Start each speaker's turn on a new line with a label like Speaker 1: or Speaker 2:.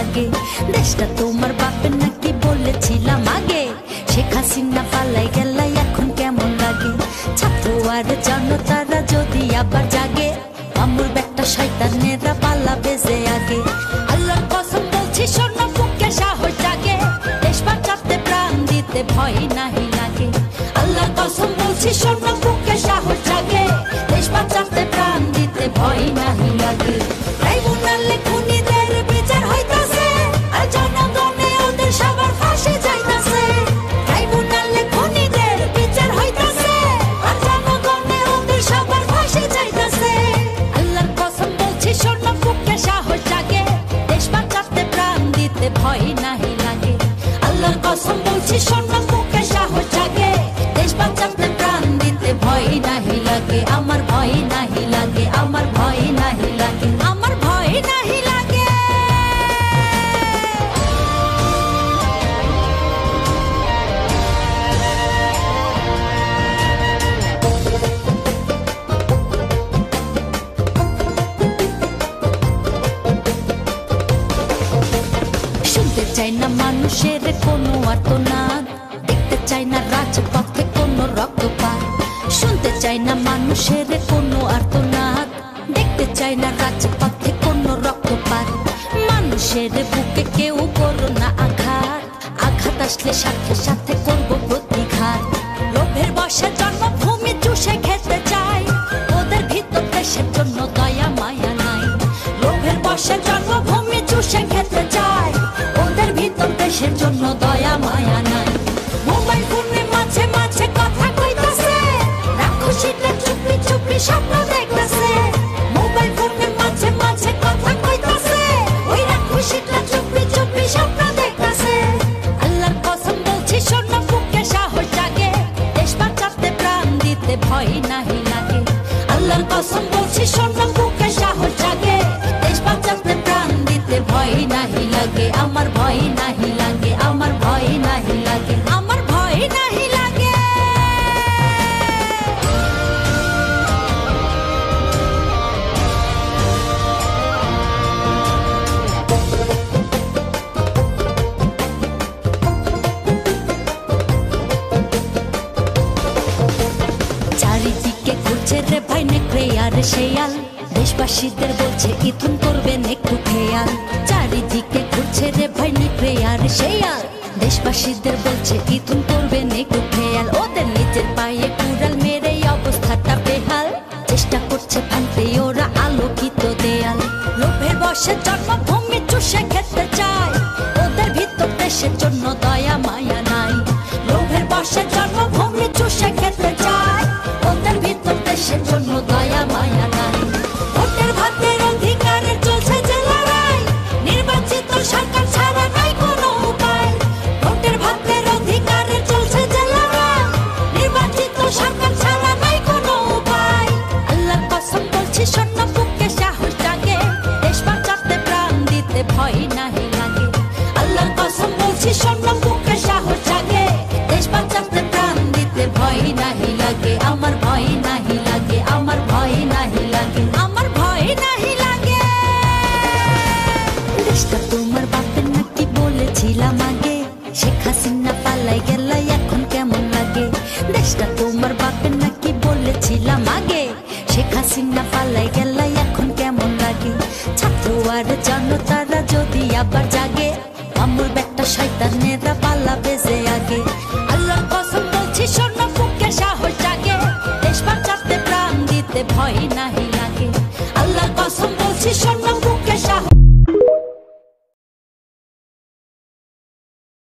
Speaker 1: লাগে। দেশটা তোমার বাপের নাকি বলেছিলাম আগে, শেখ হাসিনা পালাই গেল এখন কেমন লাগে। ছাত্র আর জনতারা যদি আবার জাগে, মামুর বেটা শয়তানেরা পালাবে যে আগে। আল্লাহর কসম বলছি শোন বুকে সাহস জাগে, দেশ বাঁচাতে প্রাণ দিতে ভয় নাহি লাগে। আল্লাহর কসম বলছি শোন বুকে সাহস জাগে, দেশ বাঁচাতে প্রাণ দিতে ভয় নাহি লাগে। ট্রাইব্যুনালে খুনিদের বিচার হইতাছে, আর জনগণে ওদের সবার ফাঁসি যাইতাছে। ট্রাইব্যুনালে খুনিদের বিচার হইতাছে, আর জনগণে ওদের সবার ফাঁসি যাইতাছে। আল্লাহর কসম বলছি শোন বুকে সাহস জাগে, দেশ বাঁচাতে প্রাণ দিতে ভয় নাহি লাগে। আল্লাহর কসম বলছি শোন বুকে সাহস জাগে, দেশ বাঁচাতে প্রাণ দিতে ভয় নাহি লাগে। আমার ভয় নাহি লাগে, আমার ভয় নাহি লাগে, আমার ভয় নাহি লাগে। শুনতে চাই না মানুষের কোনো আর্তনাদ, দেখতে চাই না রাজপথে কোনো রক্তপাত। শুনতে চাই না মানুষের কোনো আর্তনাদ, দেখতে চাই না রাজপথে কোনো রক্তপাত। মানুষের বুকে কেউ করো না আঘাত, আঘাত আসলে সাথে সাথে করবো প্রতিঘাত। লোভের বশে জন্মভূমি চুষে খেতে চায়, ওদের ভিতর দেশের জন্য দয়া মায়া নাই। লোভের বশে জন্মভূমি চুষে খেতে চায়, ওদের ভিতর দেশের জন্য দয়া মায়া নাই। মোবাইল ফোনে মাঝে মাঝে কথা কইতাছে, রাক্ষসীটা চুপি চুপি স্বপ্ন দেখতাছে। মোবাইল ফোনে মাঝে মাঝে কথা কইতাছে, ওই রাক্ষসীটা চুপি চুপি স্বপ্ন দেখতাছে। আল্লাহর কসম বলছি শোন বুকে সাহস জাগে, দেশ বাঁচাতে প্রাণ দিতে ভয় নাহি লাগে। আল্লাহর কসম বলছি শোন বুকে সাহস জাগে, দেশ বাঁচাতে প্রাণ দিতে ভয় নাহি লাগে। আমার ভয় নাহি লাগে, আমার ভয় নাহি লাগে, আমার ভয় নাহি লাগে। চারিদিকে ঘুরছে রে ভাই নেকড়ে আর শেয়াল, দেশবাসীদের বলছে ইথুন করবেন একটু খেয়াল। চারিদিকে ঘুরছে রে ভাই নেকড়ে আর শেয়াল, দেশবাসীদের বলছে ইথুন করবেন একটু খেয়াল। ওদের নিজের পায়ে কুড়াল মেরে অবস্থাটা বেহাল, চেষ্টা করছে ভাঙতে ওরা আলোকিত দেয়াল। লোভের বশে জন্মভূমি চুষে খেতে চায়, ওদের ভিতর দেশের জন্য দয়া মায়া নাই। লোভের বশে জন্মভূমি চুষে খেতে চায়, ওদের ভিতর দেশের জন্য দয়া মায়া নাই। ভোটের ভাতের অধিকারে চলছে যে লড়াই, নির্বাচিত সরকার ছাড়া নাই কোনো উপায়। ভোটের ভাতের অধিকারে চলছে যে লড়াই, নির্বাচিত সরকার ছাড়া নাই কোনো উপায়। আল্লাহর কসম বলছি শোন বুকে সাহস জাগে, দেশ বাঁচাতে প্রাণ দিতে ভয় নাহি লাগে। আল্লাহর কসম বলছি শোন বুকে সাহস জাগে, দেশ বাঁচাতে প্রাণ দিতে ভয় নাহি লাগে। আমার ভয় নাহি লাগে, আমার ভয় নাহি লাগে, আমার ভয় নাহি লাগে। দেশটা তোমার বাপের নাকি বলেছিলাম আগে, শেখ হাসিনা পালাই গেল এখন কেমন লাগে। দেশটা তোমার বাপের নাকি বলেছিলাম আগে, শেখ হাসিনা পালাই গেল এখন কেমন লাগে। ছাত্র আর জনতারা যদি আবার জাগে, মামুর বেটা শয়তানেরা পালাবে যে আগে। আল্লাহর কসম বলছি শোন বুকে সাহস জাগে, দেশ বাঁচাতে প্রাণ দিতে ভয় নাহি লাগে। আল্লাহর কসম বলছি শোন